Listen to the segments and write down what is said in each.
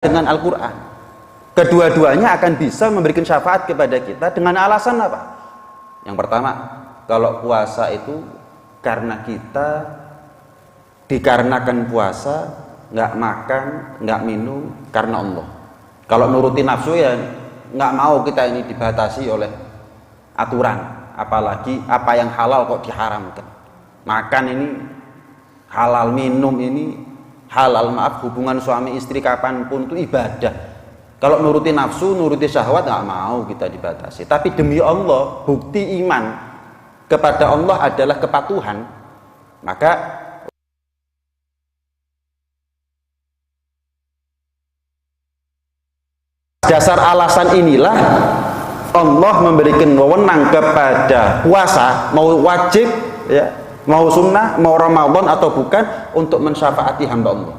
dengan Al-Quran. Kedua-duanya akan bisa memberikan syafaat kepada kita dengan alasan apa? Yang pertama, kalau puasa itu karena kita dikarenakan puasa, nggak makan, nggak minum karena Allah. Kalau nuruti nafsu ya nggak mau kita ini dibatasi oleh aturan, apalagi apa yang halal kok diharamkan. Makan ini halal, minum ini halal, maaf, hubungan suami istri kapanpun itu ibadah. Kalau nuruti nafsu, nuruti syahwat nggak mau kita dibatasi. Tapi demi Allah, bukti iman kepada Allah adalah kepatuhan. Maka dasar alasan inilah Allah memberikan wewenang kepada puasa, mau wajib ya, mau sunnah, mau Ramadan atau bukan, untuk mensyafaati hamba Allah.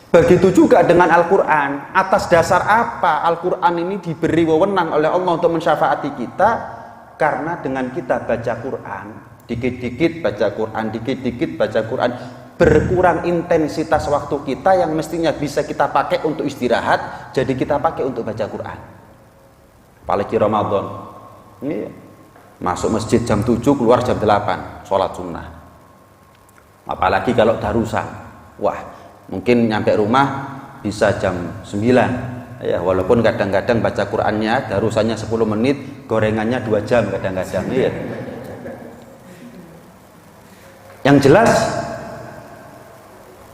Begitu juga dengan Al-Quran. Atas dasar apa Al-Quran ini diberi wewenang oleh Allah untuk mensyafaati kita? Karena dengan kita baca Quran, dikit-dikit baca Quran, dikit-dikit baca Quran, berkurang intensitas waktu kita yang mestinya bisa kita pakai untuk istirahat, jadi kita pakai untuk baca Quran. Apalagi Ramadan ini, masuk masjid jam 7, keluar jam 8, sholat sunnah. Apalagi kalau darusan, wah, mungkin nyampe rumah bisa jam 9 ya, walaupun kadang-kadang baca Qur'annya darusannya 10 menit, gorengannya 2 jam kadang-kadang ya. Yang jelas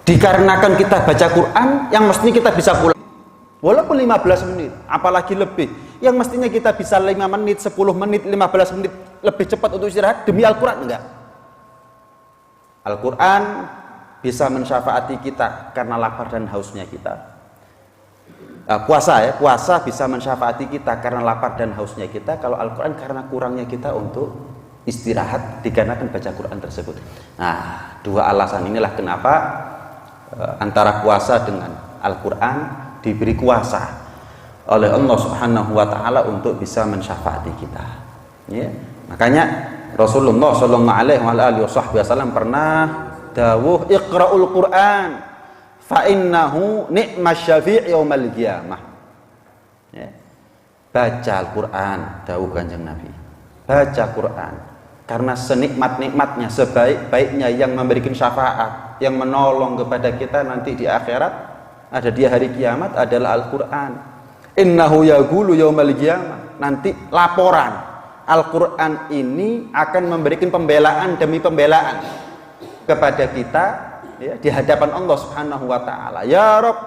dikarenakan kita baca Quran yang mestinya kita bisa pulang walaupun 15 menit, apalagi lebih, yang mestinya kita bisa 5 menit, 10 menit, 15 menit lebih cepat untuk istirahat, demi Al-Quran enggak. Al-Quran bisa mensyafaati kita karena lapar dan hausnya kita. Puasa bisa mensyafaati kita karena lapar dan hausnya kita. Kalau Al-Quran karena kurangnya kita untuk istirahat dikarenakan baca Quran tersebut. Nah, dua alasan inilah kenapa antara puasa dengan Al-Quran diberi kuasa oleh Allah Subhanahu wa Ta'ala untuk bisa mensyafaati kita. Ya. Makanya Rasulullah Shallallahu Alaihi Wasallam pernah dawuh, iqra'ul Qur'an fa innahu ni'mas syafi' yaumal qiyamah. Ya. Baca Al-Quran, dawuh Kanjeng Nabi. Baca Quran karena senikmat-nikmatnya, sebaik-baiknya yang memberikan syafaat, yang menolong kepada kita nanti di akhirat, ada di hari kiamat adalah Al-Quran. Innahu yaqulu yaumal qiyamah. Nanti laporan Al-Quran ini akan memberikan pembelaan demi pembelaan kepada kita ya, di hadapan Allah Subhanahu wa Ta'ala. Ya Rabb,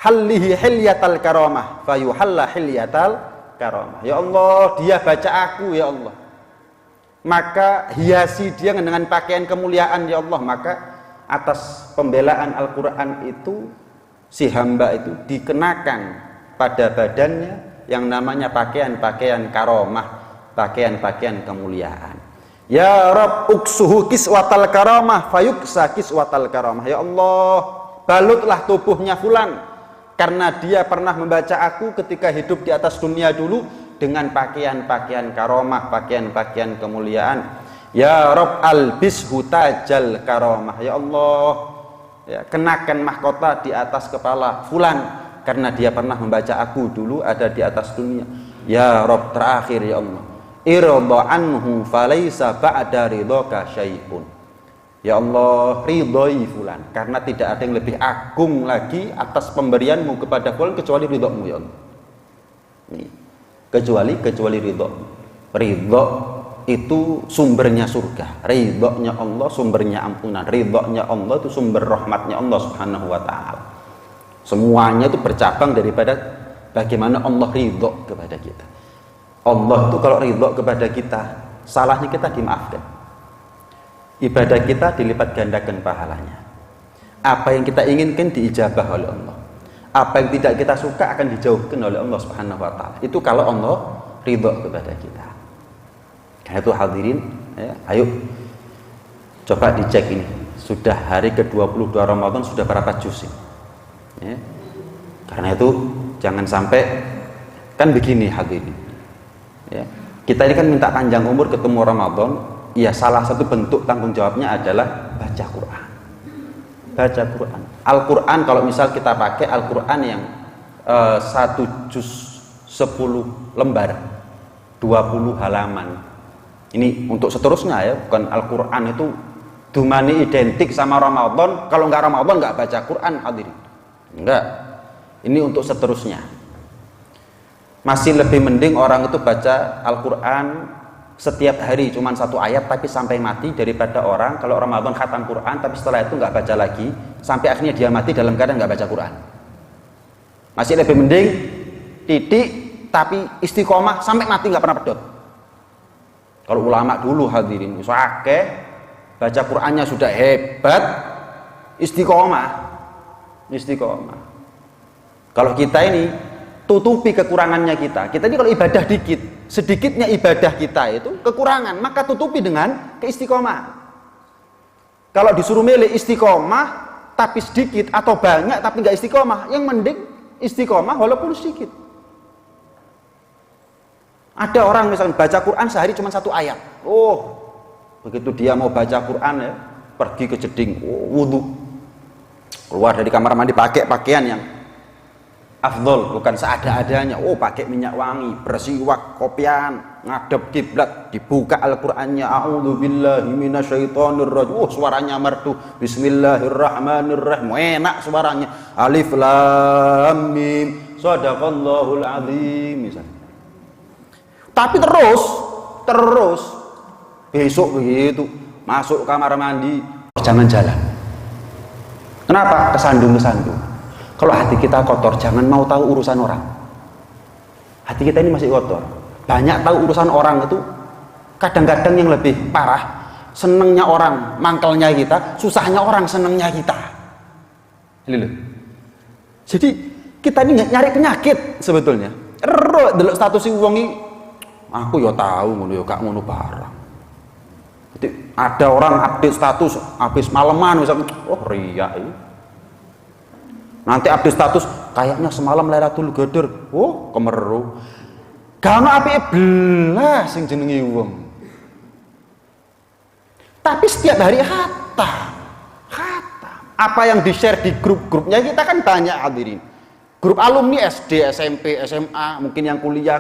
hallihi hilyatal karamah fayuhalla hilyatal karamah. Ya Allah, dia baca aku ya Allah, maka hiasi dia dengan pakaian kemuliaan ya Allah. Maka atas pembelaan Al-Quran itu, si hamba itu dikenakan pada badannya yang namanya pakaian-pakaian karamah, pakaian-pakaian kemuliaan. Ya Rabb, uksuhu kiswatal karamah fayuksa kiswatal karamah. Ya Allah, balutlah tubuhnya fulan karena dia pernah membaca aku ketika hidup di atas dunia dulu dengan pakaian-pakaian karamah, pakaian-pakaian kemuliaan. Ya Rabb, albishu tajal karamah. Ya Allah, ya, kenakan mahkota di atas kepala fulan karena dia pernah membaca aku dulu ada di atas dunia. Ya Rabb, terakhir ya Allah, irda anhu falaysa ba'da ridhaka syai'un. Ya Allah, ridhoi fulan karena tidak ada yang lebih agung lagi atas pemberianmu kepada fulan kecuali ridhomu ya Allah. Ini, kecuali ridho. Ridho itu sumbernya surga, ridhonya Allah sumbernya ampunan, ridhonya Allah itu sumber rahmatnya Allah Subhanahu wa Ta'ala. Semuanya itu bercabang daripada bagaimana Allah ridho kepada kita. Allah itu kalau ridho kepada kita, salahnya kita dimaafkan, ibadah kita dilipat gandakan pahalanya, apa yang kita inginkan diijabah oleh Allah, apa yang tidak kita suka akan dijauhkan oleh Allah Subhanahu wa Ta'ala. Itu kalau Allah ridho kepada kita. Karena itu hadirin ya, ayo coba dicek ini, sudah hari ke-22 Ramadan, sudah berapa juz ini ya? Karena itu jangan sampai, kan begini hadirin ya, kita ini kan minta panjang umur ketemu Ramadan, ya salah satu bentuk tanggung jawabnya adalah baca Quran. baca Quran. Al-Quran kalau misal kita pakai Al-Quran yang 1 juz 10 lembar 20 halaman, ini untuk seterusnya ya, bukan Al-Quran itu dumani identik sama Ramadan. Kalau nggak Ramadan nggak baca Quran, hadirin, enggak. Ini untuk seterusnya. Masih lebih mending orang itu baca Al-Quran setiap hari cuman 1 ayat tapi sampai mati, daripada orang kalau Ramadan khatam Quran tapi setelah itu nggak baca lagi sampai akhirnya dia mati dalam keadaan nggak baca Quran. Masih lebih mending titik tapi istiqomah sampai mati nggak pernah pedot. Kalau ulama dulu, hadirin, akeh baca Qurannya sudah hebat, istiqomah. Kalau kita ini tutupi kekurangannya kita ini kalau ibadah dikit, sedikitnya ibadah kita itu kekurangan, maka tutupi dengan keistiqomahan. Kalau disuruh milih istiqomah tapi sedikit atau banyak tapi nggak istiqomah, yang mending istiqomah walaupun sedikit. Ada orang misalnya baca Quran sehari cuma 1 ayat, begitu dia mau baca Quran ya, pergi ke jeding, wudhu, keluar dari kamar mandi pakai pakaian yang afdol, bukan seada-adanya, pakai minyak wangi, bersiwak, kopian, ngadep kiblat, dibuka Al-Qur'annya, a'udzubillahi minasyaitonirrajim, suaranya merdu, bismillahirrahmanirrahim, enak suaranya, alif lam mim, shadaqallahul azim misalnya. Tapi terus besok begitu masuk kamar mandi jangan jalan. Kenapa? Kesandung. Kalau hati kita kotor, jangan mau tahu urusan orang. Hati kita ini masih kotor. Banyak tahu urusan orang itu, kadang-kadang yang lebih parah, senengnya orang mangkelnya kita, susahnya orang senengnya kita. Jadi kita ini nyari penyakit sebetulnya. Delok status wong iki, aku ya tahu ngono ya gak ngono barang. Jadi ada orang update status habis maleman misalnya, riak ini. Nanti update status kayaknya semalam Lailatul Qadar, kemeru. Gak ono apike belas sing jenenge wong. Tapi setiap hari khatam. Apa yang di-share di grup-grupnya kita kan banyak, hadirin. Grup alumni SD, SMP, SMA, mungkin yang kuliah.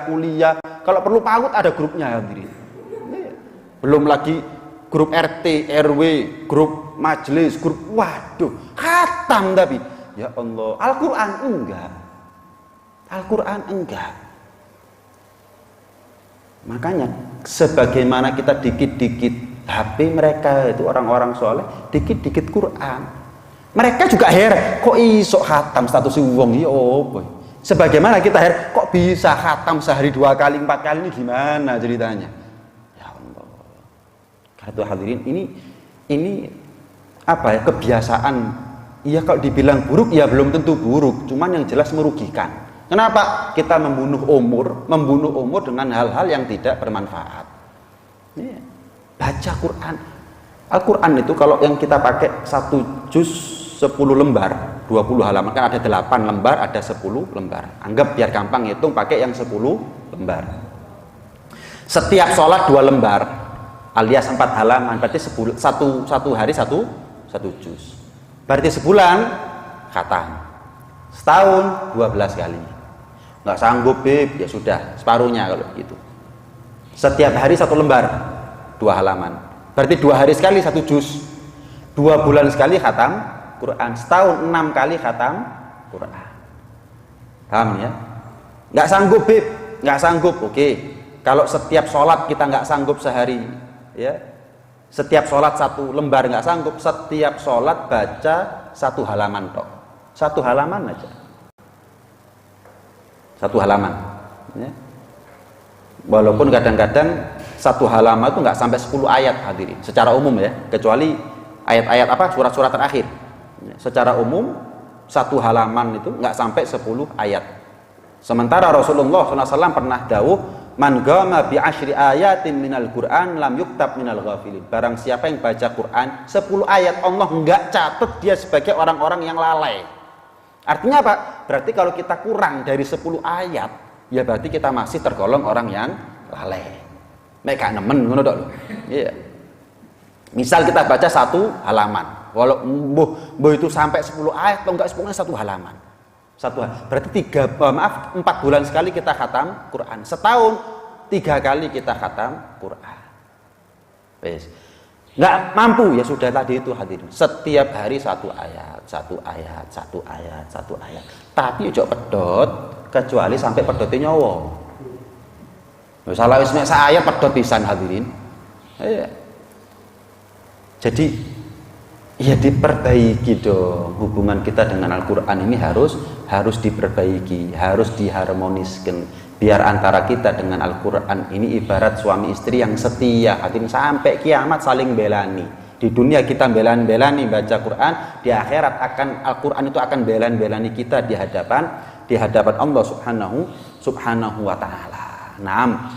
Kalau perlu PAUD ada grupnya, hadirin. Belum lagi grup RT, RW, grup majelis, grup, waduh, khatam tapi. Ya Allah, Al-Quran enggak. Makanya sebagaimana kita dikit-dikit HP mereka itu orang-orang soleh, dikit-dikit Quran. Mereka juga heran, kok iso khatam status wong ya apa? Sebagaimana kita heran, kok bisa khatam sehari 2 kali 4 kali, ini gimana ceritanya? Ya Allah. Karena hadirin, ini apa ya, kebiasaan. Iya, kalau dibilang buruk ya belum tentu buruk, cuman yang jelas merugikan. Kenapa? Kita membunuh umur dengan hal-hal yang tidak bermanfaat. Baca Quran. Al-Quran itu kalau yang kita pakai 1 juz 10 lembar, 20 halaman, kan ada 8 lembar, ada 10 lembar. Anggap biar gampang hitung, pakai yang 10 lembar. Setiap sholat 2 lembar, alias 4 halaman, berarti satu hari satu juz. Berarti sebulan khatam, setahun 12 kali. Nggak sanggup Beb, ya sudah separuhnya kalau gitu. Setiap hari 1 lembar 2 halaman, berarti 2 hari sekali 1 juz, 2 bulan sekali khatam Quran, setahun 6 kali khatam Quran. Paham ya? Nggak sanggup Beb, nggak sanggup, oke. Kalau setiap sholat kita nggak sanggup sehari, ya, setiap sholat 1 lembar nggak sanggup, setiap sholat baca 1 halaman tok, 1 halaman aja, 1 halaman ya. Walaupun kadang-kadang 1 halaman itu nggak sampai 10 ayat, hadirin, secara umum ya, kecuali ayat-ayat apa, surat-surat terakhir ya. Secara umum 1 halaman itu nggak sampai 10 ayat. Sementara Rasulullah SAW pernah dawuh, man gama bi 10 ayatin minal Quran lam yuktab minal ghafilin. Barang siapa yang baca Quran 10 ayat, Allah enggak catat dia sebagai orang-orang yang lalai. Artinya apa? Berarti kalau kita kurang dari 10 ayat, ya berarti kita masih tergolong orang yang lalai. Mek gak nemen ngono tok lho. Iya. Misal kita baca 1 halaman, Walau mbuh itu sampai 10 ayat atau enggak 10 ayat, 1 halaman. Berarti 4 bulan sekali kita khatam Quran. Setahun 3 kali kita khatam Quran. Wes. Enggak mampu ya sudah tadi itu hadirin. Setiap hari 1 ayat, 1 ayat, 1 ayat, 1 ayat. Tapi ojo pedot kecuali sampai pedotnya nyawa. Salah wis mek sak ayat pedot pisan hadirin. Iya. Jadi ya diperbaiki dong hubungan kita dengan Al-Quran ini harus diperbaiki, harus diharmoniskan biar antara kita dengan Al-Quran ini ibarat suami istri yang setia hadirin sampai kiamat saling belani. Di dunia kita belani baca Quran, di akhirat akan Al-Quran itu akan belani kita di hadapan Allah subhanahu wa ta'ala. Naam.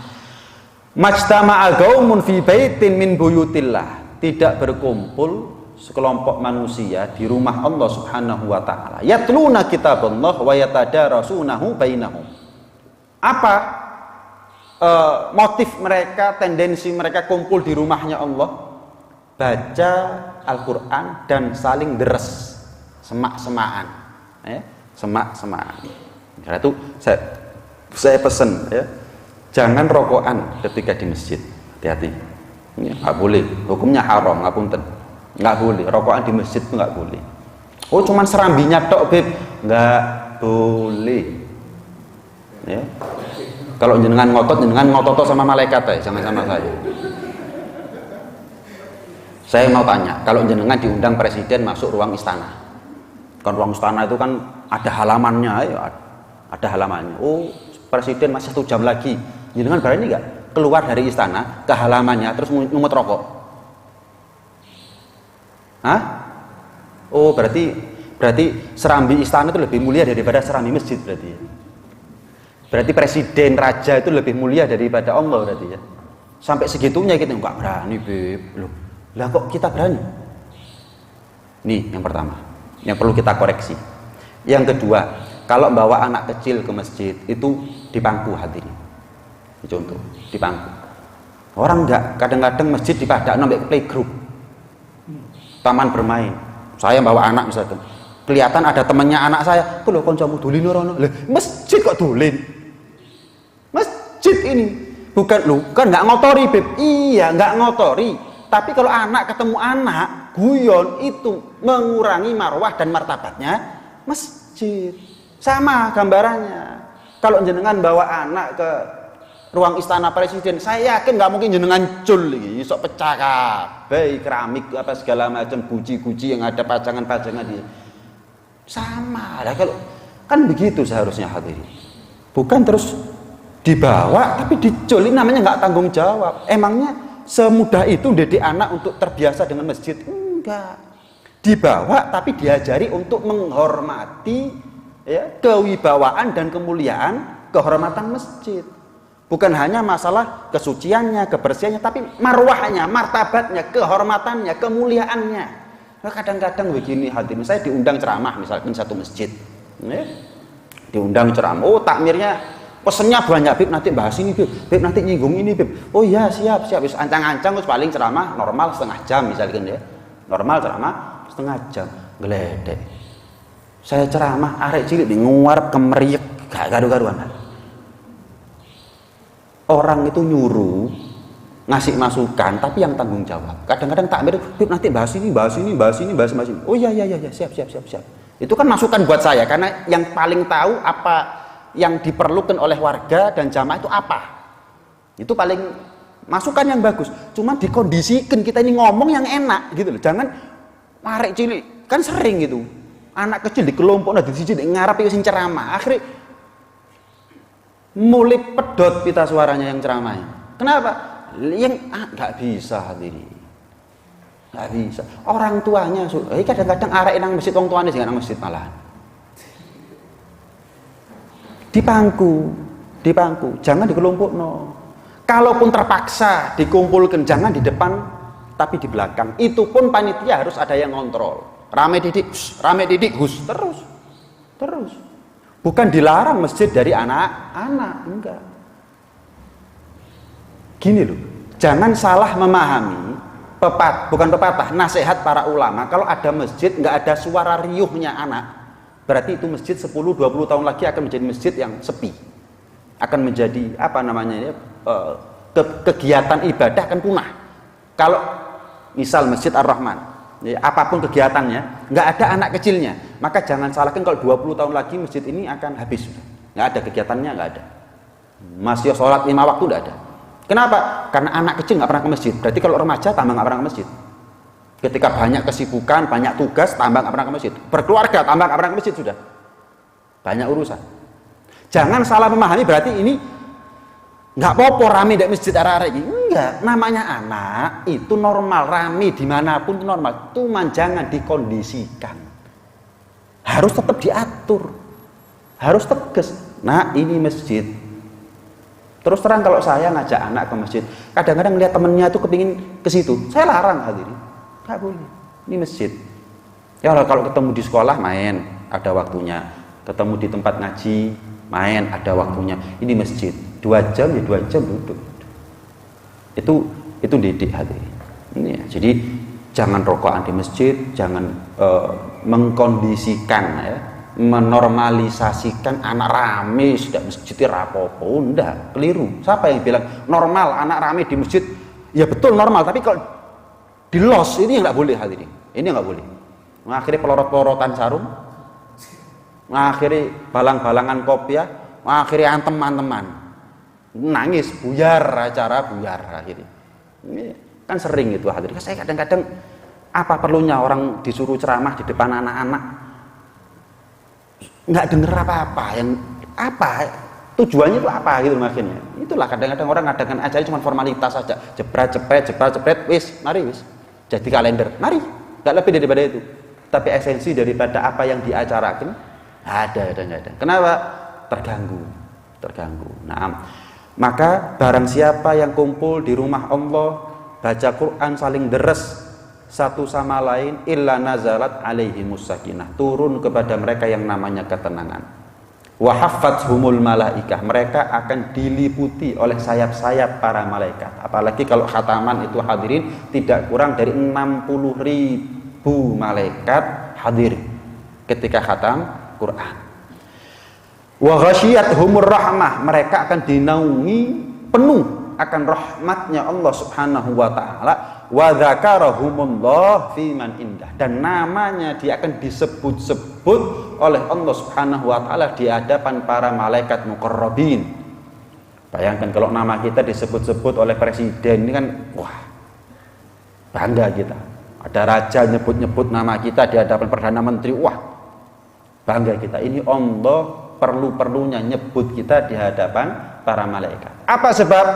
Majtama'a qaumun fi baitin min buyutillah. Tidak berkumpul sekelompok manusia di rumah Allah subhanahu wa ta'ala. Yatluna kitaballah wa yatadarasunahu bainahum. Apa motif mereka, tendensi mereka kumpul di rumahnya Allah? Baca Al-Quran dan saling deres, semak-semakan, semak-semakan. Karena itu saya pesan ya, jangan rokokan ketika di masjid, hati-hati. Nggak boleh, hukumnya haram, ngapunten. Nggak boleh, rokokan di masjid itu nggak boleh. Oh cuman serambinya tok beb, nggak boleh. Ya. Kalau jenengan ngotot sama malaikat ya, jangan sama saya. Saya mau tanya, kalau jenengan diundang presiden masuk ruang istana, kan ruang istana itu kan ada halamannya, ya, ada halamannya. Oh presiden masih 1 jam lagi, jenengan berani nggak keluar dari istana ke halamannya terus ngumut rokok? Hah? Oh berarti serambi istana itu lebih mulia daripada serambi masjid berarti ya? Berarti presiden raja itu lebih mulia daripada Allah berarti ya? Sampai segitunya kita nggak berani beb. Loh, lah kok kita berani? Nih yang pertama yang perlu kita koreksi. Yang kedua, kalau bawa anak kecil ke masjid itu di pangku hadirin. Contoh di pangku. Orang enggak, kadang-kadang masjid dipadakno mbek playgroup, taman bermain. Saya bawa anak misalkan, kelihatan ada temannya anak saya, "Ku lho kancamu dolen rono." Lah, masjid kok dolen? Masjid ini bukan lu kan enggak ngotori, Beb. Iya, enggak ngotori. Tapi kalau anak ketemu anak, guyon itu mengurangi marwah dan martabatnya masjid. Sama gambarannya. Kalau jenengan bawa anak ke ruang istana presiden, saya yakin nggak mungkin jenengan cul iki, sok pecah kabeh keramik apa segala macam guci-guci yang ada pajangan-pajangan di. Sama lah kalau kan begitu seharusnya hadirin. Bukan terus dibawa tapi dicul, ini namanya nggak tanggung jawab. Emangnya semudah itu didik anak untuk terbiasa dengan masjid? Enggak. Dibawa tapi diajari untuk menghormati ya, kewibawaan dan kemuliaan kehormatan masjid. Bukan hanya masalah kesuciannya, kebersihannya, tapi marwahnya, martabatnya, kehormatannya, kemuliaannya. Nah, kadang-kadang begini hadirin, saya diundang ceramah misalkan satu masjid, ya. Diundang ceramah, oh takmirnya pesennya banyak, Bib nanti bahas ini, Bib nanti nyinggung ini, Bib. Oh iya siap, wis ancang-ancang, terus paling ceramah normal setengah jam misalkan ya, normal ceramah setengah jam, geledek. Saya ceramah arek cilik di nguarep kemeriek, gak garu-garuan. Orang itu nyuruh ngasih masukan tapi yang tanggung jawab. Kadang-kadang takmir, Bib nanti bahas ini. Oh iya siap. Itu kan masukan buat saya karena yang paling tahu apa yang diperlukan oleh warga dan jamaah itu apa. Itu paling masukan yang bagus. Cuma dikondisikan kita ini ngomong yang enak gitu loh. Jangan marek cilik, kan sering gitu. Anak kecil di kelompok di siji ngarep sing ceramah. Akhirnya mulai pedot pita suaranya yang ceramahnya. Kenapa? Yang nggak bisa hadirin, nggak bisa. Orang tuanya, kadang-kadang arek nang masjid wong tuane sing nang masjid malah. Di pangku, jangan dikelompokno. Kalaupun terpaksa dikumpulkan, jangan di depan, tapi di belakang. Itu pun panitia harus ada yang ngontrol. Rame didik, terus. Bukan dilarang masjid dari anak-anak, enggak. Gini loh, jangan salah memahami bukan pepatah, nasihat para ulama, kalau ada masjid nggak ada suara riuhnya anak, berarti itu masjid 10-20 tahun lagi akan menjadi masjid yang sepi, akan menjadi apa namanya ya, kegiatan ibadah akan punah. Kalau misal Masjid Ar-Rahman, ya, apapun kegiatannya nggak ada anak kecilnya, maka jangan salahkan kalau 20 tahun lagi masjid ini akan habis, nggak ada kegiatannya, nggak ada, masih sholat 5 waktu nggak ada. Kenapa? Karena anak kecil nggak pernah ke masjid. Berarti kalau remaja tambah nggak pernah ke masjid. Ketika banyak kesibukan, banyak tugas, tambah nggak pernah ke masjid. Berkeluarga, tambah nggak pernah ke masjid sudah. Banyak urusan. Jangan salah memahami berarti ini nggak apa-apa rame di masjid arah-arah ini. Enggak. Namanya anak itu normal, rame dimanapun itu normal. Cuman jangan dikondisikan. Harus tetap diatur. Harus tegas. Nah ini masjid. Terus terang kalau saya ngajak anak ke masjid, kadang-kadang lihat temennya tuh kepingin ke situ, saya larang hadirin, nggak boleh. Ini masjid. Ya kalau ketemu di sekolah main, ada waktunya. Ketemu di tempat ngaji, main, ada waktunya. Ini masjid. 2 jam ya 2 jam duduk. Itu didik hadirin. Ini ya. Jadi jangan rokokan di masjid, jangan mengkondisikan ya. Menormalisasikan anak rame sudah masjid rapopo, enggak, keliru. Siapa yang bilang normal anak rame di masjid? Ya betul normal, tapi kalau di los ini nggak boleh hadirin, ini nggak boleh. Mengakhiri pelorot-pelorotan sarung, mengakhiri balang-balangan kopiah, mengakhiri antem-anteman, nangis, buyar acara buyar akhirnya. Ini kan sering itu hadirin. Saya kadang-kadang apa perlunya orang disuruh ceramah di depan anak-anak? Nggak denger apa-apa, yang apa tujuannya itu apa gitu akhirnya. Itulah kadang-kadang orang ngadakan acara cuma formalitas saja, jepret, wis, mari wis, jadi kalender, mari, nggak lebih daripada itu. Tapi esensi daripada apa yang diacarakan ada. Kenapa? Terganggu. Nah, maka barang siapa yang kumpul di rumah Allah, baca Quran saling deres satu sama lain, illa nazalat alaihimus sakinah, turun kepada mereka yang namanya ketenangan. Wa haffathumul malaikah, mereka akan diliputi oleh sayap-sayap para malaikat. Apalagi kalau khataman itu hadirin tidak kurang dari 60.000 malaikat hadir ketika khatam Quran. Wa ghasyiyatuhumur rahmah, mereka akan dinaungi penuh akan rahmatnya Allah Subhanahu wa taala. Wa dzakarahumullah fi man indah, dan namanya dia akan disebut-sebut oleh Allah Subhanahu wa taala di hadapan para malaikat muqarrabin. Bayangkan kalau nama kita disebut-sebut oleh presiden, ini kan wah, bangga kita. Ada raja nyebut-nyebut nama kita di hadapan perdana menteri, wah, bangga kita. Ini Allah perlu-perlunya nyebut kita di hadapan para malaikat. Apa sebab?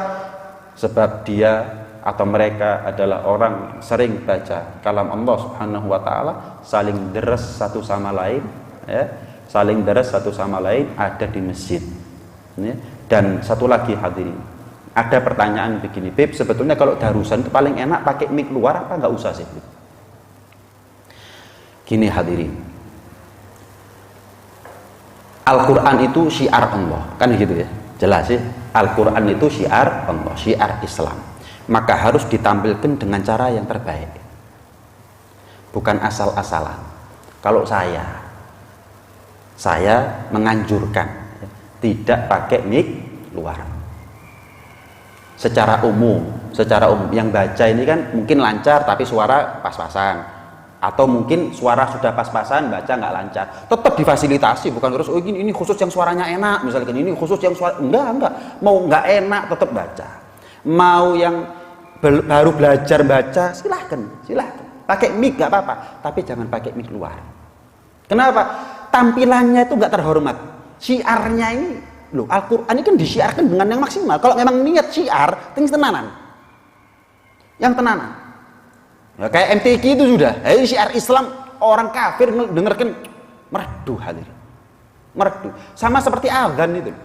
Sebab dia atau mereka adalah orang sering baca kalam Allah Subhanahu wa taala, saling deres satu sama lain ya, saling deres satu sama lain ada di masjid ya. Dan satu lagi hadirin, ada pertanyaan begini, Beb, sebetulnya kalau darusan itu paling enak pakai mic luar apa nggak usah sih? Gini hadirin, Al-Quran itu syiar Allah, kan gitu ya, jelas sih. Al-Quran itu syiar Allah, syiar Islam. Maka harus ditampilkan dengan cara yang terbaik, bukan asal-asalan. Kalau saya menganjurkan tidak pakai mic luar. Secara umum yang baca ini kan mungkin lancar tapi suara pas-pasan, atau mungkin suara sudah pas-pasan baca nggak lancar, tetap difasilitasi, bukan terus oh ini khusus yang suaranya enak, misalkan ini khusus yang suara enggak, mau nggak enak tetap baca, mau yang baru belajar baca silahkan pakai mic nggak apa-apa, tapi jangan pakai mic luar. Kenapa? Tampilannya itu nggak terhormat. Syiarnya ini loh, Al-Quran ini kan disiarkan dengan yang maksimal. Kalau memang niat syiar tenanan yang tenanan ya, kayak MTQ itu sudah syiar Islam, orang kafir dengarkan merdu hadirin, merdu. Sama seperti azan itu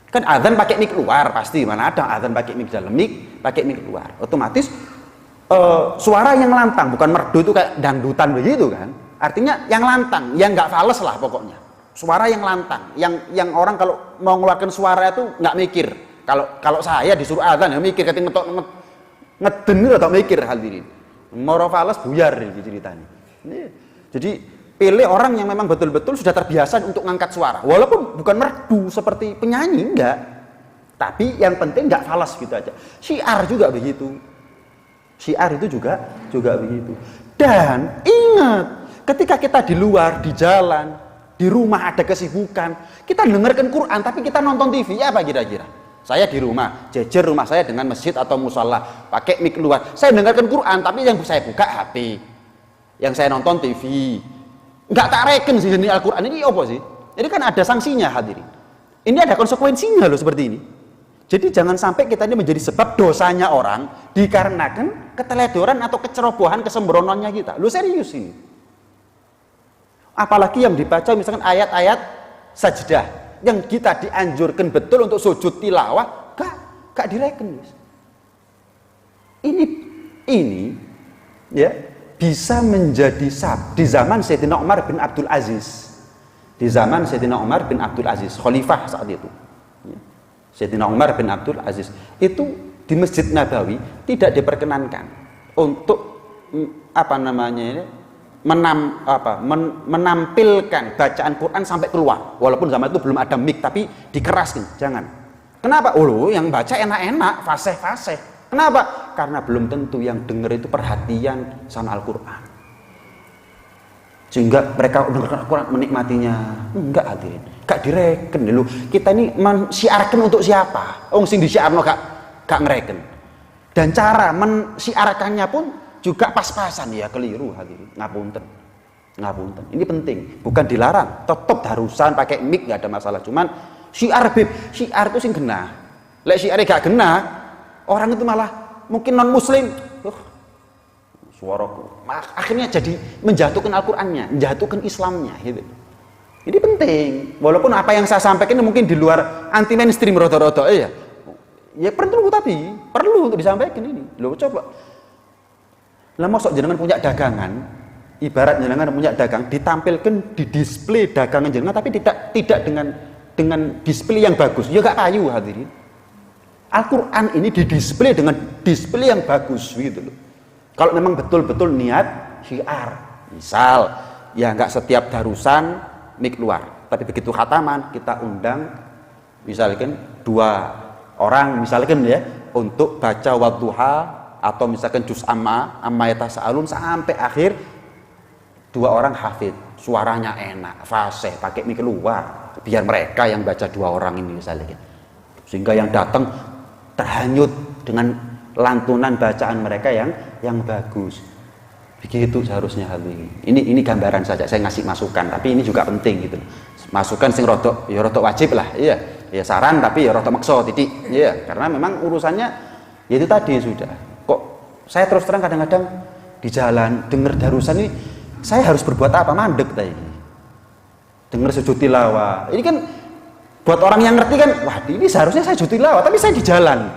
kan, azan pakai mic luar pasti, mana ada azan pakai mic dalam, pakai mic luar, otomatis suara yang lantang, bukan merdu itu kayak dangdutan begitu kan, artinya yang lantang, yang nggak fales lah pokoknya, suara yang lantang, yang orang kalau mau mengeluarkan suara itu nggak mikir. Kalau saya disuruh azan ya mikir, keting metok Ngeden itu tak mikir hadirin. Moro fales buyar iki ceritanya. Jadi pilih orang yang memang betul-betul sudah terbiasa untuk ngangkat suara. Walaupun bukan merdu seperti penyanyi, enggak. Tapi yang penting enggak falas gitu aja. Syiar juga begitu. Syiar itu juga begitu. Dan ingat, ketika kita di luar, di jalan, di rumah ada kesibukan, kita dengarkan Quran tapi kita nonton TV, ya apa kira-kira? Saya di rumah, jejer rumah saya dengan masjid atau musala, pakai mic luar. Saya dengarkan Quran tapi yang saya buka HP. Yang saya nonton TV. Enggak tak reken sih ini Al-Quran ini apa sih? Jadi kan ada sanksinya hadirin. Ini ada konsekuensinya loh seperti ini. Jadi jangan sampai kita ini menjadi sebab dosanya orang dikarenakan keteledoran atau kecerobohan kesembronoannya kita. Lu serius ini. Apalagi yang dibaca misalkan ayat-ayat sajdah yang kita dianjurkan betul untuk sujud tilawah, gak direken. Ini ya bisa menjadi di zaman Sayyidina Umar bin Abdul Aziz. Di zaman Sayyidina Umar bin Abdul Aziz, khalifah saat itu. Sayyidina Umar bin Abdul Aziz itu di Masjid Nabawi tidak diperkenankan untuk menampilkan bacaan Quran sampai keluar. Walaupun zaman itu belum ada mic tapi dikeraskan, jangan. Kenapa? Yang baca enak-enak, fasih-fasih. Kenapa? Karena belum tentu yang dengar itu perhatian sama Al-Quran. Sehingga mereka dengar Al-Quran menikmatinya. Enggak hadirin, gak direken dulu. Kita ini mensiarkan untuk siapa? Sing disiarno gak ngereken. Dan cara mensiarkannya pun juga pas-pasan, ya keliru hadirin. Ngapunten. Ini penting, bukan dilarang. Tetap harusan pakai mic gak ada masalah. Cuman syiar itu sing genah. Lek syiare gak genah, orang itu malah mungkin non muslim. Suaraku. Akhirnya jadi menjatuhkan Al-Qur'annya, menjatuhkan Islamnya gitu. Ini penting. Walaupun apa yang saya sampaikan ini mungkin di luar anti mainstream rada-rada ya. Ya perlu untuk disampaikan ini. Loh coba. Lah mosok jenengan punya dagangan, ibarat jenengan punya dagang ditampilkan di display dagangan jenengan tapi tidak dengan display yang bagus. Ya gak payu hadirin. Al-Quran ini didisplay dengan display yang bagus gitu loh. Kalau memang betul-betul niat syiar, misal ya nggak setiap darusan mic luar, tapi begitu khataman kita undang misalkan 2 orang misalkan ya untuk baca wadduha atau misalkan juz amma yatasaalun sampai akhir 2 orang hafid, suaranya enak, fasih, pakai mic luar, biar mereka yang baca 2 orang ini misalkan, sehingga yang datang terhanyut dengan lantunan bacaan mereka yang bagus. Begitu seharusnya hal ini. Ini gambaran saja, saya ngasih masukan, tapi ini juga penting gitu. Masukan sing rodok wajib lah, iya. Ya saran tapi ya rodok maksa titik. Iya, karena memang urusannya ya itu tadi sudah. Kok saya terus terang kadang-kadang di jalan dengar darusan ini saya harus berbuat apa? Mandek tadi. Dengar sujud tilawah. Ini kan buat orang yang ngerti kan, wah ini seharusnya saya sujud tilawah, tapi saya di jalan.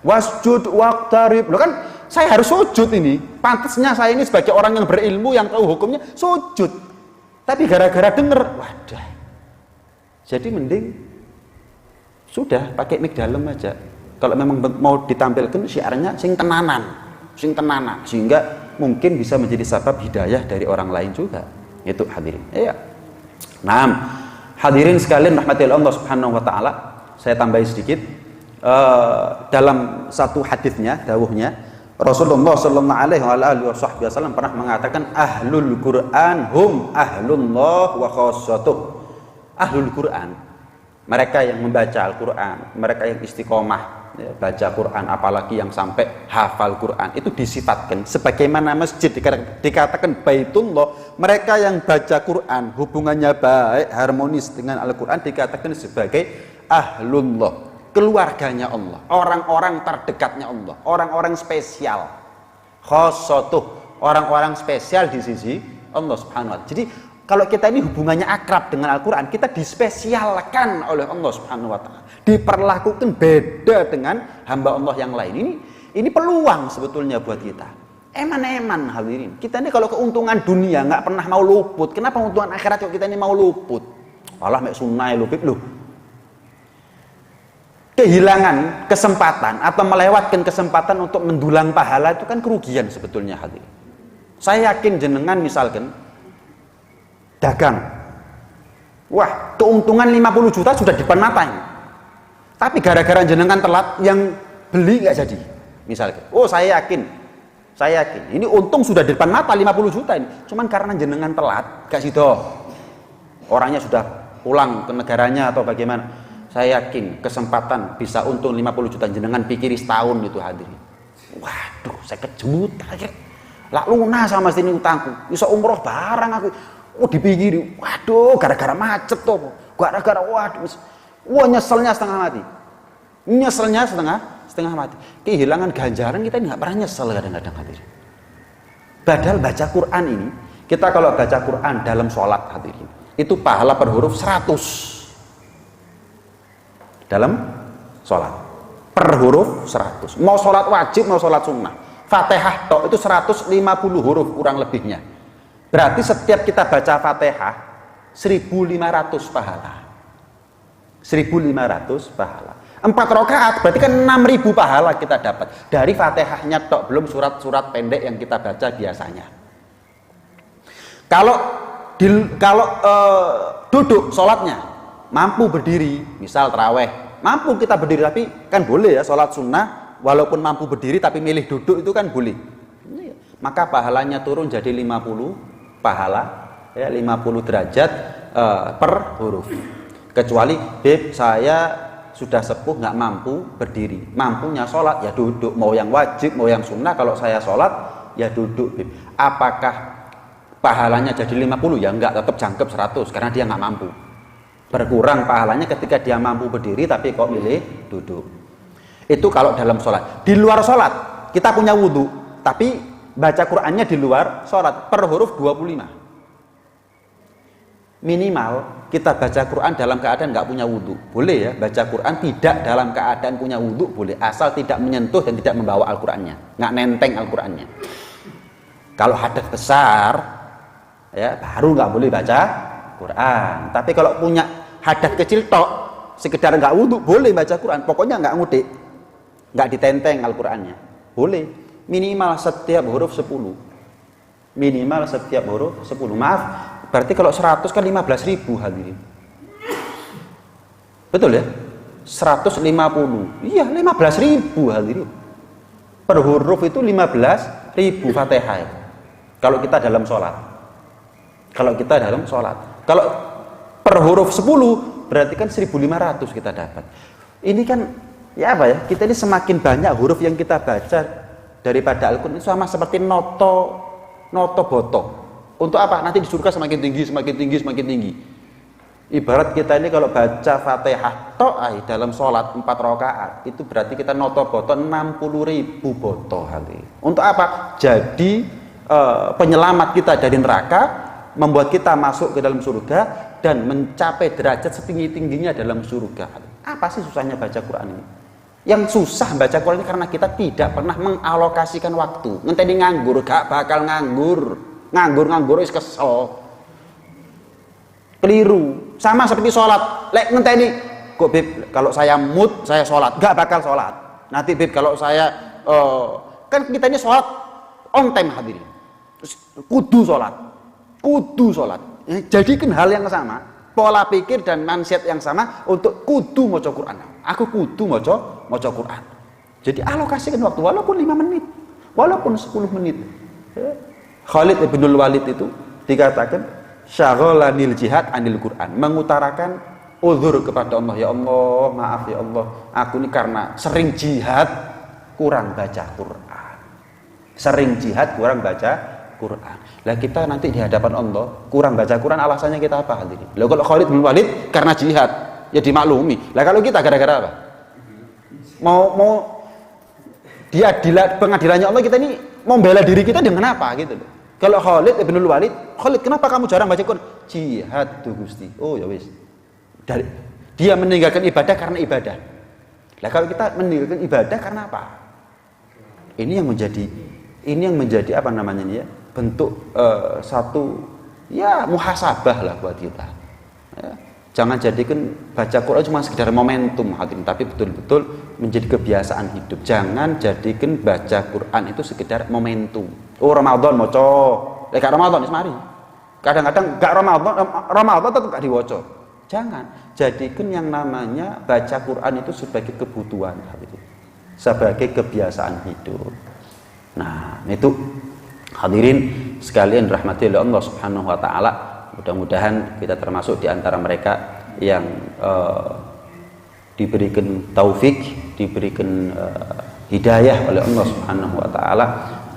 Wasjud waqtarib. Loh kan saya harus sujud ini. Pantasnya saya ini sebagai orang yang berilmu yang tahu hukumnya sujud. Tapi gara-gara denger, wadah. Jadi mending sudah pakai mic dalam aja. Kalau memang mau ditampilkan syiarnya sing tenanan sehingga mungkin bisa menjadi sebab hidayah dari orang lain juga. Itu hadirin. Iya. Nah, hadirin sekalian rahmatil Allah Subhanahu wa taala, saya tambahi sedikit. Dalam satu hadisnya, dawuhnya Rasulullah sallallahu alaihi wasallam pernah mengatakan ahlul Quran hum ahlullah wa khassatuh. Ahlul Quran, mereka yang membaca Al-Quran, mereka yang istiqomah ya, baca Quran, apalagi yang sampai hafal Quran, itu disifatkan sebagaimana masjid dikatakan baitullah. Mereka yang baca Quran hubungannya baik, harmonis dengan Al-Quran, dikatakan sebagai ahlullah, keluarganya Allah, orang-orang terdekatnya Allah, orang-orang spesial. Khassatuh, orang-orang spesial di sisi Allah Subhanahu wa taala. Jadi kalau kita ini hubungannya akrab dengan Al-Quran, kita dispesialkan oleh Allah Subhanahu wa taala, diperlakukan beda dengan hamba Allah yang lain. Ini peluang sebetulnya buat kita. Eman-eman hadirin. Kita ini kalau keuntungan dunia nggak pernah mau luput, kenapa keuntungan akhirat kok kita ini mau luput? Malah mek sunai lupit loh. kehilangan kesempatan atau melewatkan kesempatan untuk mendulang pahala itu kan kerugian sebetulnya hadirin. Saya yakin jenengan misalkan dagang, wah keuntungan 50 juta sudah di depan mata ini. Tapi gara-gara jenengan telat yang beli nggak jadi misalkan. Oh saya yakin ini untung sudah di depan mata 50 juta ini. Cuman karena jenengan telat gak sido, orangnya sudah pulang ke negaranya atau bagaimana. Saya yakin kesempatan bisa untung 50 juta jenengan pikiri setahun itu hadirin. Waduh, saya kejut aja. Lah lunas sama sini utangku. Iso umroh barang aku. Oh dipikiri. Waduh, gara-gara macet tuh. Gara-gara waduh. Wah nyeselnya setengah mati. Nyeselnya setengah mati. Kehilangan ganjaran kita ini nggak pernah nyesel kadang-kadang hadirin. Padahal baca Quran ini, kita kalau baca Quran dalam sholat hadirin, itu pahala per huruf 100. Dalam sholat per huruf 100, mau sholat wajib mau sholat sunnah, Fatihah tok itu 150 huruf kurang lebihnya. Berarti setiap kita baca Fatihah 1500 pahala. 1500 pahala. 4 rakaat berarti kan 6000 pahala kita dapat dari Fatihahnya tok, belum surat-surat pendek yang kita baca biasanya. Kalau duduk sholatnya mampu berdiri, misal taraweh, mampu kita berdiri, tapi kan boleh ya sholat sunnah walaupun mampu berdiri tapi milih duduk itu kan boleh. Maka pahalanya turun jadi 50 pahala, ya 50 derajat per huruf. Kecuali beb saya sudah sepuh nggak mampu berdiri, mampunya sholat ya duduk, mau yang wajib mau yang sunnah, kalau saya sholat ya duduk beb. Apakah pahalanya jadi 50? Ya enggak, tetap jangkep 100 karena dia nggak mampu. Berkurang pahalanya ketika dia mampu berdiri tapi kok milih duduk. Itu kalau dalam sholat. Di luar sholat kita punya wudhu tapi baca Qurannya di luar sholat per huruf 25. Minimal kita baca Quran dalam keadaan nggak punya wudhu. Boleh ya baca Quran tidak dalam keadaan punya wudhu, boleh, asal tidak menyentuh dan tidak membawa Al-Qurannya, nggak nenteng Al-Qurannya. Kalau hadas besar ya baru nggak boleh baca Quran. Tapi kalau punya hadas kecil tok, sekedar nggak wudhu, boleh baca Quran. Pokoknya nggak ngudik, nggak ditenteng Al-Qurannya, boleh. Minimal setiap huruf 10. Minimal setiap huruf 10. Maaf, berarti kalau 100 kan 15.000 hadirin. Betul ya? 150. Iya, 15.000 hadirin. Per huruf itu 15.000 Fatihah. Kalau kita dalam sholat. Kalau per huruf 10 berarti kan 1500 kita dapat. Ini kan ya apa ya, kita ini semakin banyak huruf yang kita baca daripada Al-Quran, sama seperti noto boto. Untuk apa? Nanti di surga semakin tinggi. Ibarat kita ini kalau baca Fatihah tok dalam sholat 4 rakaat itu berarti kita noto boto 60.000 boto hati. Untuk apa? Jadi penyelamat kita dari neraka, membuat kita masuk ke dalam surga dan mencapai derajat setinggi-tingginya dalam surga. Apa sih susahnya baca Quran ini? Yang susah baca Quran ini karena kita tidak pernah mengalokasikan waktu. Ngenteni nganggur, gak bakal nganggur. Nganggur wis kesel. Keliru. Sama seperti sholat. Lek ngenteni, kok Bib, kalau saya mood saya sholat, gak bakal sholat. Nanti Bib kalau saya kan kita ini sholat on time hadirin. Kudu sholat. Jadikan hal yang sama, pola pikir dan mindset yang sama untuk kudu maca Quran. Aku kudu maca Quran. Jadi alokasikan waktu walaupun 5 menit, walaupun 10 menit. Khalid ibn Walid itu dikatakan syaghalanil jihad anil Quran, mengutarakan uzur kepada Allah. Ya Allah, maaf ya Allah, aku ini karena sering jihad kurang baca Quran. Quran. Lah kita nanti di hadapan Allah kurang baca Quran, alasannya kita apa hadirin? Lah kalau Khalid bin Walid karena jihad ya dimaklumi. Lah kalau kita gara-gara apa? Mau pengadilannya Allah, kita ini mau bela diri kita dengan apa gitu loh. Kalau Khalid bin Walid, Khalid kenapa kamu jarang baca Quran? Jihad tuh Gusti. Oh ya wis. Dia meninggalkan ibadah karena ibadah. Lah kalau kita meninggalkan ibadah karena apa? Ini yang menjadi apa namanya ini ya? Bentuk satu ya muhasabah lah buat kita. Ya. Jangan jadikan baca Quran cuma sekedar momentum hadirin, tapi betul-betul menjadi kebiasaan hidup. Jangan jadikan baca Quran itu sekedar momentum. Oh Ramadan moco, gak Ramadan mari. Kadang-kadang gak Ramadan tetap gak diwoco. Jangan jadikan yang namanya baca Quran itu sebagai kebutuhan hadirin, sebagai kebiasaan hidup. Nah itu hadirin sekalian rahmati oleh Allah Subhanahu wa taala. Mudah-mudahan kita termasuk di antara mereka yang diberikan taufik, diberikan hidayah oleh Allah Subhanahu wa taala,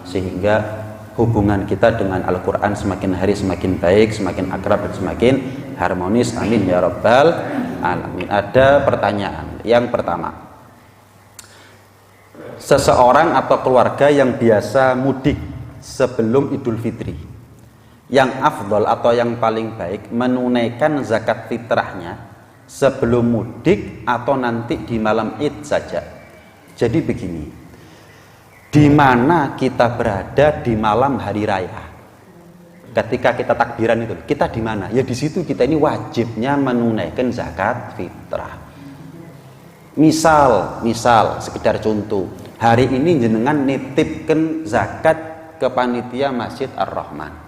sehingga hubungan kita dengan Al-Qur'an semakin hari semakin baik, semakin akrab dan semakin harmonis. Amin ya rabbal alamin. Ada pertanyaan. Yang pertama, seseorang atau keluarga yang biasa mudik sebelum Idul Fitri, yang afdol atau yang paling baik menunaikan zakat fitrahnya sebelum mudik atau nanti di malam Id saja. Jadi begini, di mana kita berada di malam hari raya, ketika kita takbiran itu, kita di mana? Ya di situ kita ini wajibnya menunaikan zakat fitrah. Misal sekedar contoh, hari ini jenengan nitipkan zakat ke panitia Masjid Ar-Rahman.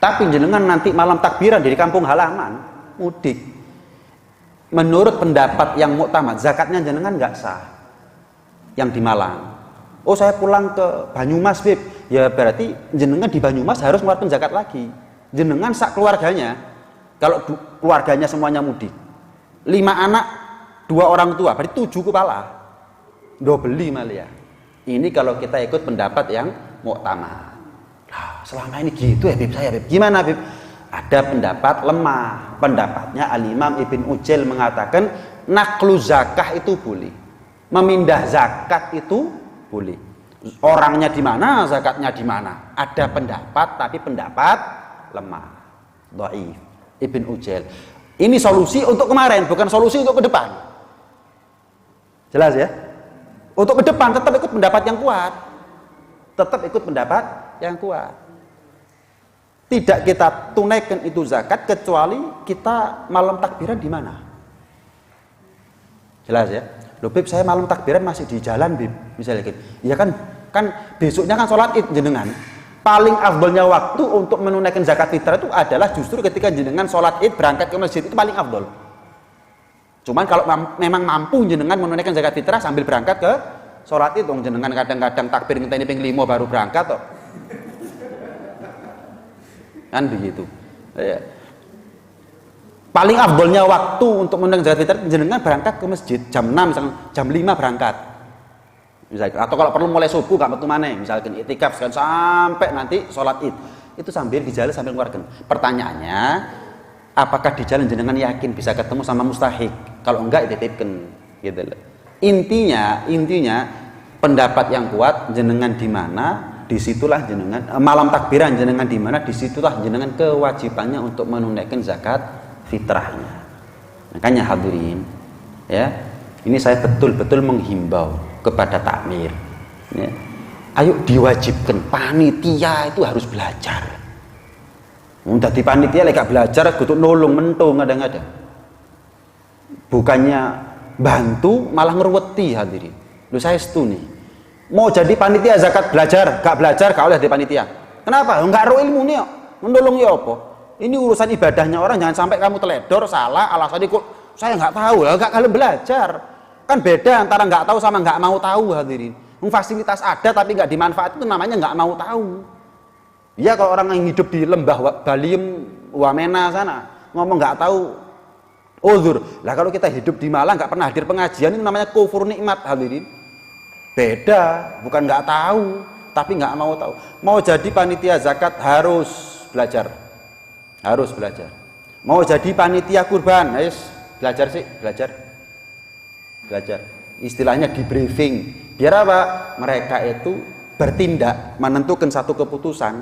Tapi jenengan nanti malam takbiran di kampung halaman, mudik. Menurut pendapat yang muktamad, zakatnya jenengan nggak sah. Yang di Malang. Oh saya pulang ke Banyumas, Bib. Ya berarti jenengan di Banyumas harus mengeluarkan zakat lagi. Jenengan sak keluarganya, kalau keluarganya semuanya mudik, 5 anak, 2 orang tua, berarti 7 kepala. Beli malah ya. Ini kalau kita ikut pendapat yang muktamad. Selama ini gitu ya Bib saya Bib. Gimana Bib? Ada pendapat lemah. Pendapatnya Al-Imam Ibn Ujail mengatakan naklu zakah itu boleh. Memindah zakat itu boleh. Orangnya di mana, zakatnya di mana. Ada pendapat tapi pendapat lemah. Dhaif. Ibn Ujail. Ini solusi untuk kemarin, bukan solusi untuk ke depan. Jelas ya? Untuk ke depan tetap ikut pendapat yang kuat. Tetap ikut pendapat yang kuat. Tidak kita tunaikan itu zakat kecuali kita malam takbiran di mana? Jelas ya? Loh Bib, saya malam takbiran masih di jalan Bib, misalnya gitu. Ya kan besoknya kan sholat Id jenengan. Paling afdolnya waktu untuk menunaikan zakat fitrah itu adalah justru ketika jenengan sholat Id berangkat ke masjid, itu paling afdol. Cuman kalau memang mampu jenengan menunaikan zakat fitrah sambil berangkat ke sholat Id, jenengan kadang-kadang takbir ngenteni ping 5 baru berangkat toh. Kan begitu ya. Paling afdolnya waktu untuk menunaikan zakat fitrah jenengan berangkat ke masjid jam 6 misalkan, jam 5 berangkat misalkan, atau kalau perlu mulai subuh gak metu maneh misalkan itikaf sampai nanti sholat Id, itu sambil di jalan sambil mengeluarkan. Pertanyaannya, apakah di jalan jenengan yakin bisa ketemu sama mustahik? Kalau enggak dititipkan gitu loh. Intinya pendapat yang kuat jenengan di mana, disitulah jenengan malam takbiran jenengan di mana, disitulah jenengan kewajibannya untuk menunaikan zakat fitrahnya. Makanya hadirin ya, ini saya betul-betul menghimbau kepada takmir ya. Ayo diwajibkan, panitia itu harus belajar. Udah di panitia lek gak belajar kudu nolong mentung kadang-kadang. Bukannya bantu malah ngerweti hadirin. Lu saya setu nih. Mau jadi panitia zakat belajar, gak gak oleh di panitia. Kenapa? Enggak ro ilmu nih kok. Menolong ya apa? Ini urusan ibadahnya orang, jangan sampai kamu teledor salah alasannya kok saya nggak tahu lah, nggak kalian belajar. Kan beda antara nggak tahu sama nggak mau tahu hadirin. Fasilitas ada tapi nggak dimanfaat itu namanya nggak mau tahu. Ya kalau orang yang hidup di lembah Baliem, Wamena sana ngomong nggak tahu, uzur. Lah kalau kita hidup di Malang nggak pernah hadir pengajian itu namanya kufur nikmat hadirin. Beda, bukan nggak tahu, tapi nggak mau tahu. Mau jadi panitia zakat harus belajar, harus belajar. Mau jadi panitia kurban, belajar sih, belajar. Istilahnya di briefing. Biar apa? Mereka itu bertindak, menentukan satu keputusan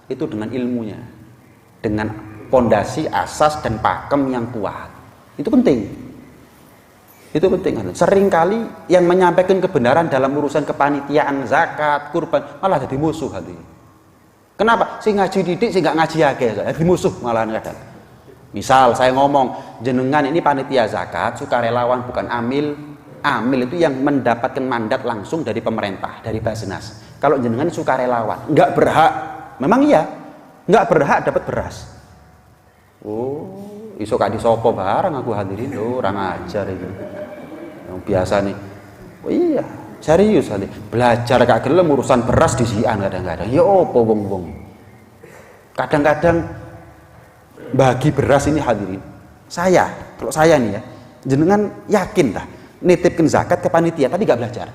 itu dengan ilmunya, dengan pondasi, asas dan pakem yang kuat. Itu penting. Itu penting. Seringkali yang menyampaikan kebenaran dalam urusan kepanitiaan, zakat, kurban malah jadi musuh hati. Kenapa? Si ngaji didik, si nggak ngaji akeh, jadi musuh malahan kadang. Misal saya ngomong, jenengan ini panitia zakat, sukarelawan bukan amil. Amil itu yang mendapatkan mandat langsung dari pemerintah, dari Basnas. Kalau jenengan sukarelawan, nggak berhak. Memang iya, nggak berhak dapat beras. Oh, iso kak disopo barang aku hadirin loh, orang ajar ini. Yang biasa nih. Oh iya, serius hadirin. Belajar kak gelem urusan beras disian kadang-kadang. Ya opo wong-wong. Kadang-kadang bagi beras ini hadirin, kalau saya nih ya, jenengan yakin dah nitipkan zakat ke panitia tapi gak belajar,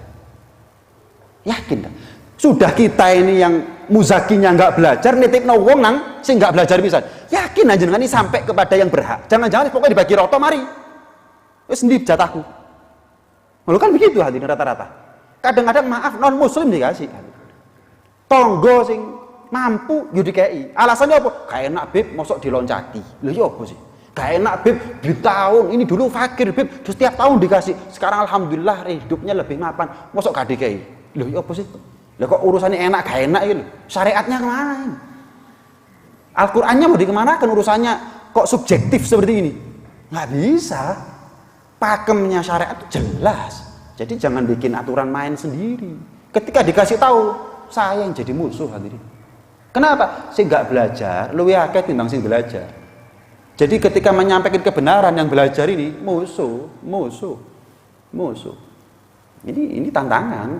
yakin dah. Sudah kita ini yang muzakinya gak belajar, nitip wong nang sing gak belajar bisa, yakin aja jenengan ini sampai kepada yang berhak. Jangan-jangan pokoknya dibagi roto mari, wis ndi jatahku. Lalu kan begitu hadirin rata-rata. Kadang-kadang maaf non muslim dikasih, tonggo sing mampu yo dikei. Alasannya apa? Gak enak beb, mosok diloncati. Lho ya apa sih? Gak enak beb, di tahun ini dulu fakir beb, terus tiap tahun dikasih. Sekarang alhamdulillah hidupnya lebih mapan. Mosok gak dikei. Lho ya apa sih? Lah kok urusannya enak gak enak ini? Syariatnya kemana ini? Al-Qur'annya mau dikemanakan urusannya kok subjektif seperti ini? Nggak bisa. Pakemnya syariat itu jelas. Jadi jangan bikin aturan main sendiri. Ketika dikasih tahu, saya yang jadi musuh hadirin. Kenapa? Sing nggak belajar, luwih akeh timbang sing belajar. Jadi ketika menyampaikan kebenaran yang belajar ini musuh. Ini tantangan.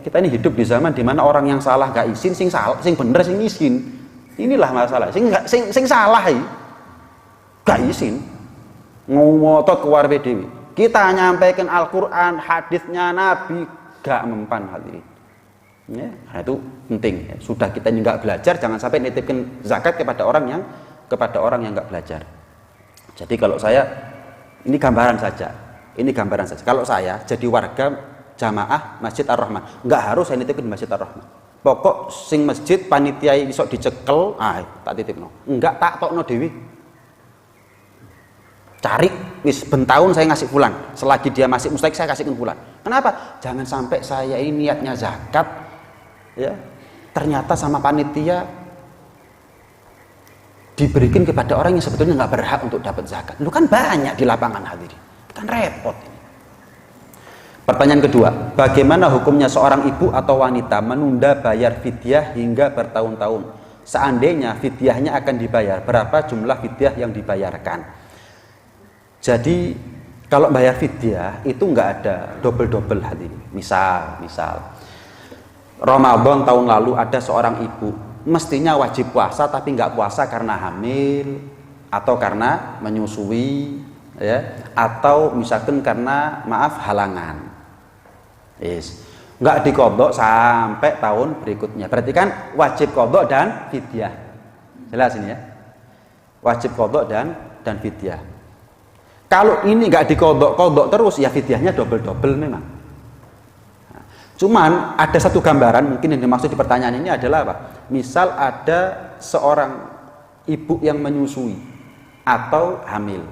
Kita ini hidup di zaman di mana orang yang salah gak izin, sing salah, sing bener sing izin. Inilah masalah. Sing salah gak izin. Ngomotot keluar dewi. Kita nyampaikan Al-Qur'an, hadisnya Nabi gak mempan hadirin. Ya, nah itu penting. Ya. Sudah kita nggak belajar, jangan sampai nitipkan zakat kepada orang yang nggak belajar. Jadi kalau saya, ini gambaran saja. Kalau saya jadi warga jamaah Masjid Ar-Rahman, nggak harus saya nitipkan di Masjid Ar-Rahman. Pokok sing masjid panitia iso dicekel, tak titipno. Enggak tak tokno dewi. Cari, wis bentahun saya ngasih fulan. Selagi dia masih mustahik saya kasihkan fulan. Kenapa? Jangan sampai saya ini niatnya zakat, ya ternyata sama panitia diberikan kepada orang yang sebetulnya nggak berhak untuk dapat zakat. Lu kan banyak di lapangan hadirin, kan repot. Pertanyaan kedua, bagaimana hukumnya seorang ibu atau wanita menunda bayar fidyah hingga bertahun-tahun? Seandainya fidyahnya akan dibayar, berapa jumlah fidyah yang dibayarkan? Jadi kalau bayar fidyah itu nggak ada double-double hadirin. Misal Ramadan tahun lalu ada seorang ibu mestinya wajib puasa tapi nggak puasa karena hamil atau karena menyusui, ya, atau misalkan karena halangan. Nggak dikodok sampai tahun berikutnya. Berarti kan wajib kodok dan fidyah. Jelas ini ya. Wajib kodok dan fidyah. Kalau ini nggak dikodok terus, ya fidyahnya double memang. Cuman ada satu gambaran mungkin yang dimaksud di pertanyaan ini adalah apa? Misal ada seorang ibu yang menyusui atau hamil,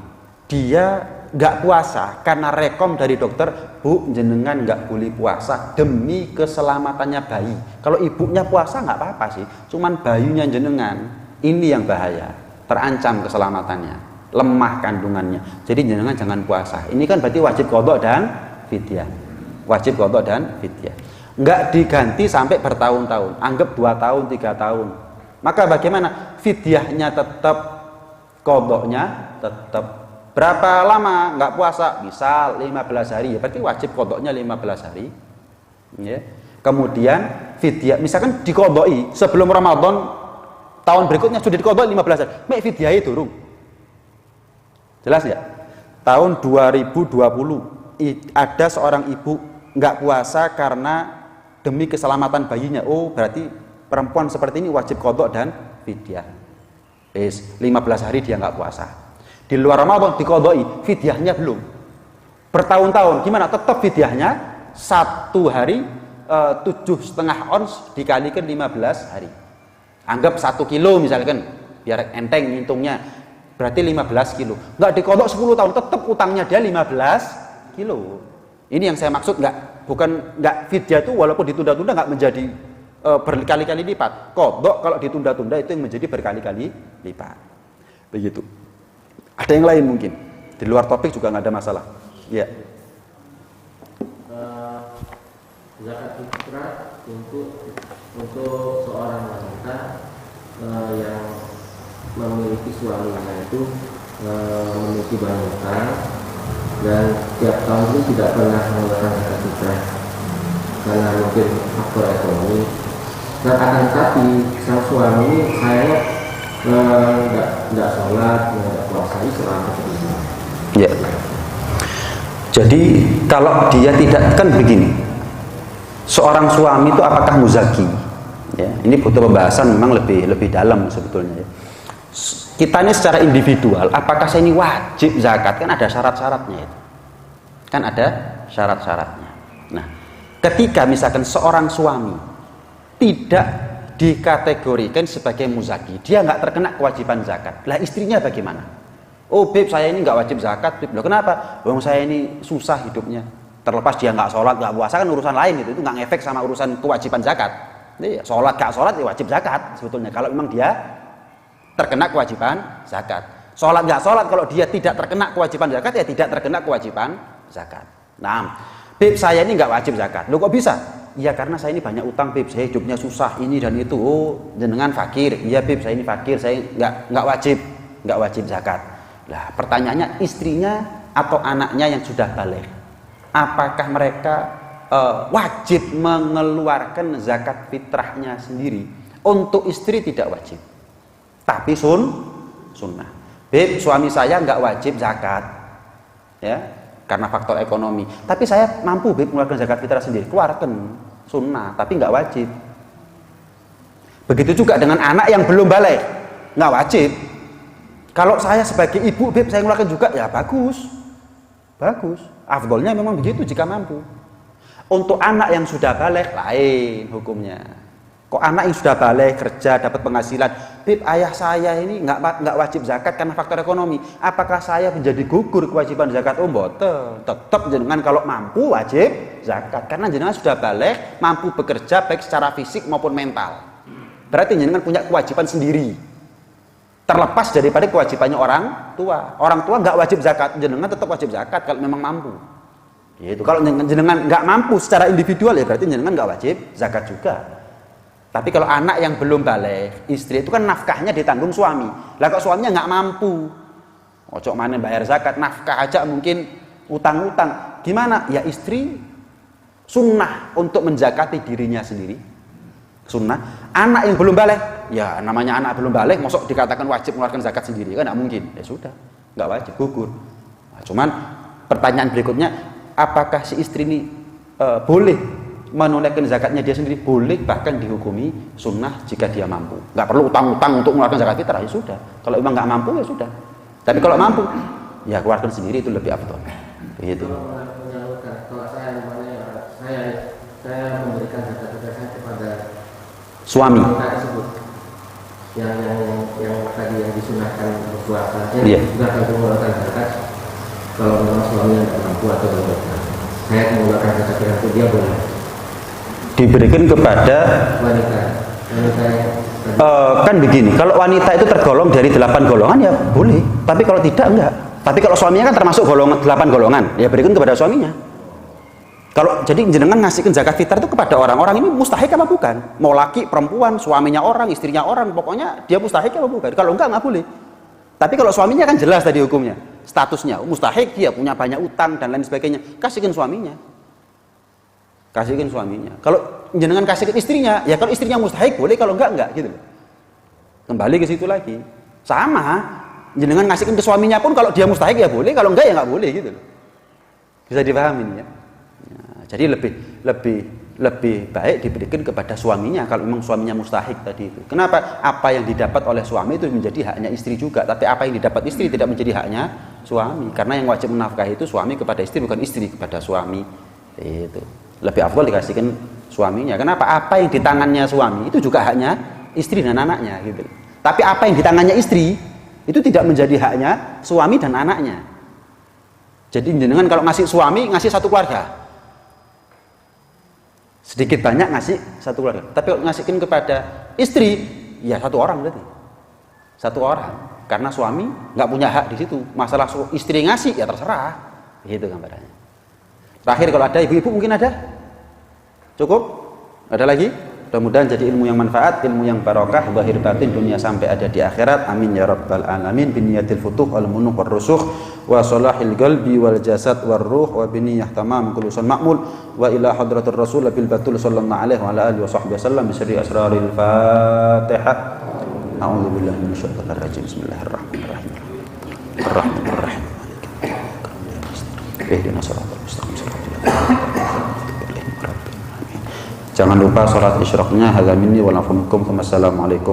dia nggak puasa karena rekom dari dokter, bu jenengan nggak boleh puasa demi keselamatannya bayi. Kalau ibunya puasa nggak apa-apa sih, cuman bayinya jenengan ini yang bahaya, terancam keselamatannya, lemah kandungannya. Jadi jenengan jangan puasa. Ini kan berarti wajib qadha dan fidyah. Wajib qadha dan fidyah. Enggak diganti sampai bertahun-tahun. Anggap 2 tahun, 3 tahun. Maka bagaimana? Fidyahnya tetap, qadhanya tetap. Berapa lama enggak puasa? Misal 15 hari. Ya berarti wajib qadhanya 15 hari. Ya. Kemudian fidyah misalkan diqadhai sebelum Ramadan tahun berikutnya sudah diqadhai 15 hari. Mek fidyahnya durung. Jelas ya? Tahun 2020 ada seorang ibu nggak puasa karena demi keselamatan bayinya. Oh, berarti perempuan seperti ini wajib qadha dan fidyah. 15 hari dia nggak puasa. Di luar Ramadan diqadhai, fidyahnya belum. Bertahun-tahun gimana? Tetap fidyahnya 1 hari 7,5 ons dikalikan 15 hari. Anggap 1 kilo misalkan, biar enteng ngitungnya. Berarti 15 kilo. Nggak dikodok 10 tahun, tetap utangnya dia 15 kilo. Ini yang saya maksud, nggak fidyah itu walaupun ditunda-tunda nggak menjadi berkali-kali lipat. Kodok kalau ditunda-tunda itu yang menjadi berkali-kali lipat. Begitu. Ada yang lain mungkin di luar topik juga nggak ada masalah. Ya. Zakat fitrah untuk seorang wanita yang memiliki suaminya itu memiliki banyak utang dan tiap tahun itu tidak pernah mengeluarkan zakat fitrah karena mungkin faktor ekonomi. Nah, akan tetapi sang suami ini saya nggak sholat, nggak puasa Islam seperti itu. Ya. Jadi kalau dia tidak, kan begini, seorang suami itu apakah muzaki? Ya, ini butuh pembahasan memang lebih dalam sebetulnya. Ya. Kita ini secara individual, apakah saya ini wajib zakat? Kan ada syarat-syaratnya itu. Kan ada syarat-syaratnya. Nah, ketika misalkan seorang suami tidak dikategorikan sebagai muzaki, dia nggak terkena kewajiban zakat. Lah istrinya bagaimana? Oh beb, saya ini nggak wajib zakat. Beb, loh kenapa? Bang saya ini susah hidupnya. Terlepas dia nggak sholat, nggak puasa kan urusan lain itu nggak ngefek sama urusan kewajiban zakat. Jadi sholat nggak sholat ya wajib zakat sebetulnya. Kalau memang dia terkena kewajiban zakat. Sholat nggak sholat, kalau dia tidak terkena kewajiban zakat ya tidak terkena kewajiban zakat. Nah, beb saya ini nggak wajib zakat. Loh kok bisa? Iya karena saya ini banyak utang beb, saya hidupnya susah ini dan itu. Oh jenengan fakir. Iya beb saya ini fakir, saya nggak wajib zakat. Lah pertanyaannya istrinya atau anaknya yang sudah balik, apakah mereka wajib mengeluarkan zakat fitrahnya sendiri? Untuk istri tidak wajib, tapi sunnah. Beb suami saya nggak wajib zakat, ya karena faktor ekonomi. Tapi saya mampu beb mengeluarkan zakat fitrah sendiri, keluarkan sunnah, tapi nggak wajib. Begitu juga dengan anak yang belum balik, nggak wajib. Kalau saya sebagai ibu beb saya mengeluarkan juga, ya bagus. Afdolnya memang begitu jika mampu. Untuk anak yang sudah balik lain hukumnya. Kok anak yang sudah balik kerja dapat penghasilan, beb ayah saya ini nggak wajib zakat karena faktor ekonomi. Apakah saya menjadi gugur kewajiban zakat? Oh mboten. Tetap jenengan kalau mampu wajib zakat karena jenengan sudah balik, mampu bekerja baik secara fisik maupun mental. Berarti jenengan punya kewajiban sendiri. Terlepas daripada kewajibannya orang tua. Orang tua nggak wajib zakat, jenengan tetap wajib zakat kalau memang mampu. Gitu. Kalau jenengan nggak mampu secara individual ya berarti jenengan nggak wajib zakat juga. Tapi kalau anak yang belum balik, istri itu kan nafkahnya ditanggung suami. Lah kok suaminya nggak mampu, ojo mana bayar zakat, nafkah aja mungkin utang-utang. Gimana? Ya istri sunnah untuk menzakati dirinya sendiri. Sunnah. Anak yang belum balik, ya namanya anak belum balik, mosok dikatakan wajib mengeluarkan zakat sendiri kan nggak mungkin. Ya sudah, nggak wajib, gugur. Nah, cuman pertanyaan berikutnya, apakah si istri ini boleh menunaikan zakatnya dia sendiri? Boleh, bahkan dihukumi sunnah jika dia mampu. Nggak perlu utang-utang untuk mengeluarkan zakat fitrah, ya sudah. Kalau memang nggak mampu ya sudah. Tapi kalau mampu, ya keluarkan sendiri itu lebih afdal. Begitu. Kalau saya memberikan zakat fitrah saya kepada suami tersebut yang tadi yang disunahkan berpuasa, yeah. Juga akan mengeluarkan zakat kalau memang suaminya tidak mampu atau tidak. Saya mengeluarkan zakat fitrah itu dia boleh diberikan kepada wanita kan begini, kalau wanita itu tergolong dari 8 golongan ya boleh, tapi kalau tidak enggak. Tapi kalau suaminya kan termasuk golongan 8 golongan, ya berikan kepada suaminya. Kalau jadi jenengan ngasihkan zakat fitrah itu kepada orang-orang ini mustahik apa bukan? Mau laki, perempuan, suaminya orang, istrinya orang, pokoknya dia mustahik apa bukan? Kalau enggak boleh. Tapi kalau suaminya kan jelas tadi hukumnya, statusnya mustahik, dia punya banyak utang dan lain sebagainya, kasihkan suaminya. Kasihkan suaminya. Kalau jenengan kasihkan istrinya, ya kalau istrinya mustahik boleh, kalau enggak gitu loh. Kembali ke situ lagi. Sama, jenengan ngasihkan ke suaminya pun kalau dia mustahik ya boleh, kalau enggak ya enggak boleh gitu loh. Bisa dipahami ya. Jadi lebih baik diberikan kepada suaminya kalau memang suaminya mustahik tadi itu. Kenapa? Apa yang didapat oleh suami itu menjadi haknya istri juga, tapi apa yang didapat istri tidak menjadi haknya suami. Karena yang wajib menafkahi itu suami kepada istri, bukan istri kepada suami. Itu. Lebih afdal dikasihkan suaminya. Kenapa? Apa yang di tangannya suami itu juga haknya istri dan anaknya gitu. Tapi apa yang di tangannya istri itu tidak menjadi haknya suami dan anaknya. Jadi jenengan kalau ngasih suami, ngasih satu keluarga. Sedikit banyak ngasih satu keluarga. Tapi kalau ngasihkan kepada istri, ya satu orang berarti. satu orang, karena suami nggak punya hak di situ. Masalah istri ngasih ya terserah, begitu gambarannya. Terakhir kalau ada ibu-ibu mungkin ada, cukup? Ada lagi? Mudah-mudahan jadi ilmu yang manfaat, ilmu yang barokah, zahir batin dunia sampai ada di akhirat. Amin ya rabbal alamin. Biniyatil futuh wal munuh war rusukh wa salahil qalbi wal jasad war ruh wa biniyah tamam kulusan ma'mul wa ila hadratur rasul bil batul sallallahu alaihi wa ala alihi wa sahbihi wasallam bi sirri asraril fatihah. A'udzu billahi minasyaitonir rajim. Bismillahirrahmanirrahim. Ar-Rahmanir-Rahim. Ihdinas siratal mustaqim. Jangan lupa sholat isyraqnya. Hadza minni wa lakum. Wassalamualaikum.